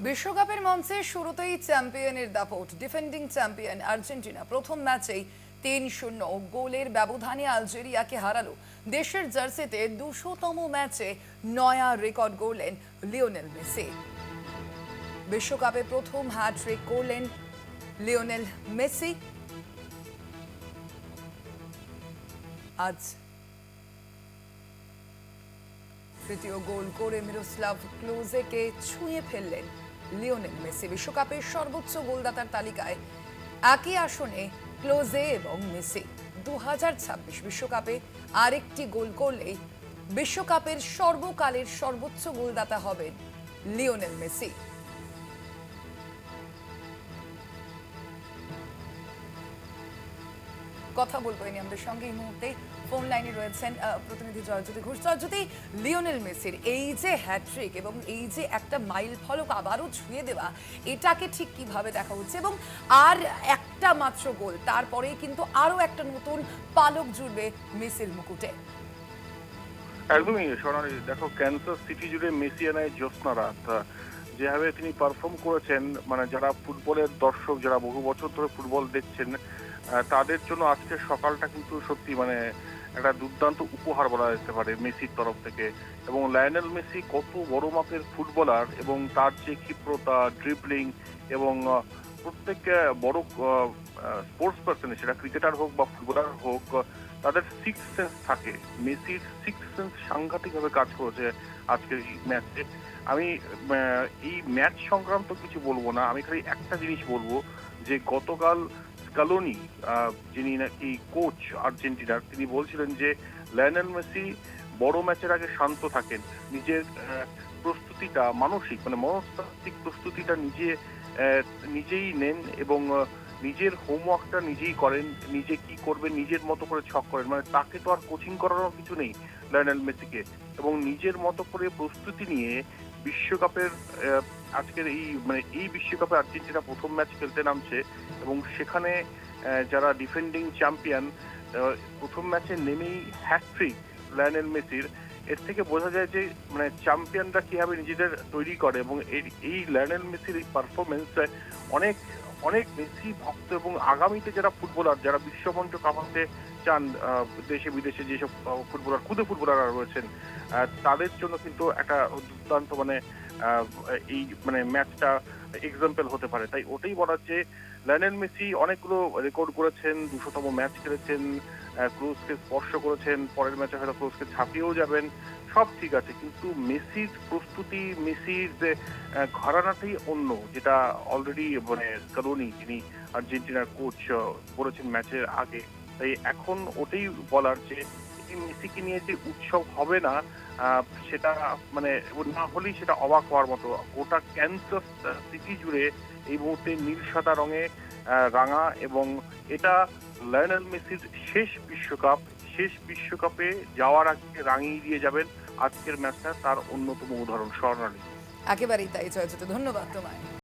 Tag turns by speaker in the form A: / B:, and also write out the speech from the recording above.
A: বিশ্বকাপের মঞ্চে শুরুতেই চ্যাম্পিয়নের দাপট। ডিফেন্ডিং চ্যাম্পিয়ন আর্জেন্টিনা প্রথম ম্যাচেই ৩-০ গোলের ব্যবধানে আলজেরিয়াকে হারালো। দেশের জার্সিতে ২০০তম ম্যাচে নয়া রেকর্ড গড়লেন লিওনেল মেসি। বিশ্বকাপে প্রথম হ্যাট্রিক করলেন লিওনেল মেসি। আজ তৃতীয় গোল করে মিরোস্লাভ ক্লোজেকে ছুঁয়ে ফেললেন লিওনেল মেসি। বিশ্বকাপের সর্বোচ্চ গোলদাতার তালিকায় একই আসনে ক্লোজে এবং মেসি। ২০২৬ বিশ্বকাপে আরেকটি গোল করলেই বিশ্বকাপের সর্বকালের সর্বোচ্চ গোলদাতা হবেন লিওনেল মেসি। কথা বলবো এ নিয়ে আমাদের সঙ্গে এই মুহূর্তে ফোন লাইনে রয়েছেন প্রতিনিধি জয়জ্যোতি ঘোষ। জয়জ্যোতি, লিওনেল মেসির এই যে হ্যাট্রিক এবং এই যে একটা মাইল ফলক আবারও ছুঁয়ে দেওয়া, এটাকে ঠিক কিভাবে দেখা হচ্ছে? এবং আর একটা মাত্র গোল, তারপরেই কিন্তু আরো একটা নতুন পালক জুড়বে মেসির মুকুটে।
B: একদমই সোনালি, দেখো ক্যান্সার সিটি জুড়ে মেসিয়ানায় জ্যোৎস্না রাত। যেভাবে তিনি পারফর্ম করেছেন, মানে যারা ফুটবলের দর্শক, যারা বহু বছর ধরে ফুটবল দেখছেন, তাদের জন্য আজকের সকালটা কিন্তু সত্যি মানে একটা দুর্দান্ত উপহার বলা যেতে পারে মেসির তরফ থেকে। এবং লায়নেল মেসি কত বড় মাপের ফুটবলার, এবং তার যে ক্ষিপ্রতা, ড্রিবলিং এবং প্রত্যেক বড় স্পোর্টস পার্সন, সেটা ক্রিকেটার হোক বা ফুটবলার হোক, তাদের সিক্স সেন্স থাকে। মেসির সিক্স সেন্স সাংঘাতিকভাবে কাজ করেছে আজকের এই ম্যাচে। আমি এই ম্যাচ সংক্রান্ত কিছু বলবো না, আমি খালি একটা জিনিস বলবো যে গতকাল স্কালোনি, যিনি নাকি কোচ আর্জেন্টিনার, তিনি বলছিলেন যে লায়নেল মেসি বড় ম্যাচের আগে শান্ত থাকেন, নিজের প্রস্তুতিটা মানসিক মানে মনস্তাত্ত্বিক প্রস্তুতিটা নিজেই নেন এবং নিজের হোমওয়ার্কটা নিজেই করেন, নিজে কি করবেন নিজের মতো করে ছক করেন। মানে তাকে তো আর কোচিং করানোর কিছু নেই লায়নেল মেসিকে, এবং নিজের মতো করে প্রস্তুতি নিয়ে বিশ্বকাপের আজকের এই বিশ্বকাপে আর্জেন্টিনা প্রথম ম্যাচ খেলতে নামছে। এবং সেখানে যারা ডিফেন্ডিং চ্যাম্পিয়ন, প্রথম ম্যাচে নেমেই হ্যাটট্রিক লায়নেল মেসির, এর থেকে বোঝা যায় যে মানে চ্যাম্পিয়নরা কিভাবে নিজেদের তৈরি করে। এবং এই লায়নেল মেসির এই পারফরমেন্স অনেক অনেক বেশি ভক্ত এবং আগামীতে যারা ফুটবলার, যারা বিশ্বমঞ্চ কাঁপাতে চান, দেশে বিদেশে যেসব ফুটবলার, ক্ষুদে ফুটবলাররা রয়েছেন, তাদের জন্য কিন্তু একটা দুর্দান্ত মানে এই মানে ম্যাচটা এক্সাম্পল হতে পারে। তাই ওটাই বলার যে লায়নেল মেসি অনেকগুলো রেকর্ড করেছেন, ২০০তম ম্যাচ খেলেছেন, ক্রুজকে স্পর্শ করেছেন, পরের ম্যাচে হয়তো ক্রুজকে ছাপিয়েও যাবেন, সব ঠিক আছে, কিন্তু মেসির প্রস্তুতি, মেসির যে ঘরানাটাই অন্য, যেটা অলরেডি মানে স্কালোনি, যিনি আর্জেন্টিনার কোচ, বলেছেন ম্যাচের আগে। তাই এখন ওটাই বলার যে এই মেসিকে নিয়ে যে উৎসব হবে না, সেটা মানে না হলেই সেটা অবাক হওয়ার মতো। গোটা ক্যান্সাস সিটি জুড়ে এই মুহূর্তে নীল সাদা রঙে রাঙা, এবং এটা লায়নেল মেসির শেষ বিশ্বকাপ। শেষ বিশ্বকাপে যাওয়ার আগে রাঙিয়ে দিয়ে যাবেন আজকের ম্যাচটা, তার অন্যতম উদাহরণ। স্বর্ণালী।
A: একেবারেই তাই জয়জ্যোতি, ধন্যবাদ তোমায়।